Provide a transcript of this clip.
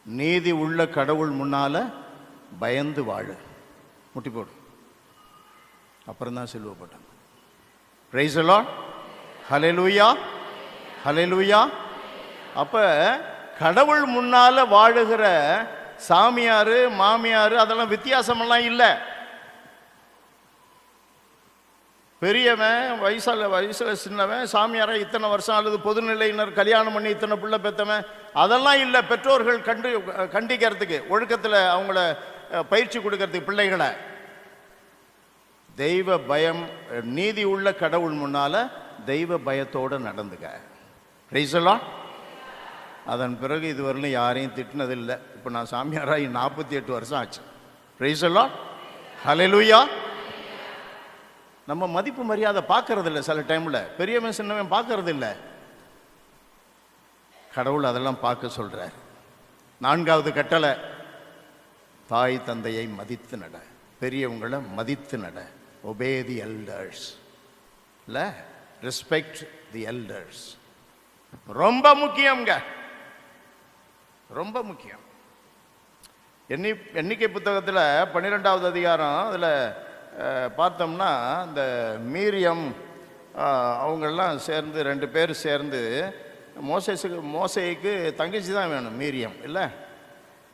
நீதி உள்ள கடவுள் முன்னால பயந்து வாழு, முட்டி போடு. அப்புறம் தான் சிலுவை போட்டாங்க. பிரைஸ் தி லார்ட், ஹல்லேலூயா, ஹல்லேலூயா. அப்ப கடவுள் முன்னால வாழுகிற சாமியாரு மாமியாரு அதெல்லாம் வித்தியாசமெல்லாம் இல்லை. பெரியவன் வயசுல சின்னவன் சாமியாரை இத்தனை வருஷம் அல்லது பொதுநிலையினர் கல்யாணம் பண்ணி இத்தனை பிள்ளை பெற்றவன் அதெல்லாம் இல்லை. பெற்றோர்கள் கண்டிக்கிறதுக்கு, ஒழுக்கத்தில் அவங்கள பயிற்சி கொடுக்கறதுக்கு பிள்ளைகளை. தெய்வ பயம், நீதி உள்ள கடவுள் முன்னால தெய்வ பயத்தோடு நடந்துக்க. Praise the Lord. அதன் பிறகு இதுவரையிலும் யாரையும் திட்டினதில்லை. இப்போ நான் சாமியாராகி 48 வருஷம் ஆச்சு. பிரைஸ் தி லார்ட், ஹல்லேலூயா. நம்ம மதிப்பு மரியாதை பார்க்கறது இல்லை. சில டைமில் பெரியவன் சின்னவன் பார்க்கறது இல்லை. கடவுள் அதெல்லாம் பார்க்க சொல்கிறார். 4வது கட்டளை, தாய் தந்தையை மதித்து நட, பெரியவங்களை மதித்து நட. ஒபே தி எல்டர்ஸ், இல்லை, ரெஸ்பெக்ட் தி எல்டர்ஸ். ரொம்ப முக்கியங்க, ரொம்ப முக்கியம். எண்ணிக்கை புத்தகத்தில் 12வது அதிகாரம் அதில் பார்த்தோம்னா இந்த மீரியம் அவங்கெல்லாம் சேர்ந்து 2 பேர் சேர்ந்து மோசேக்கு தங்கச்சி தான் வேணும் மீரியம், இல்லை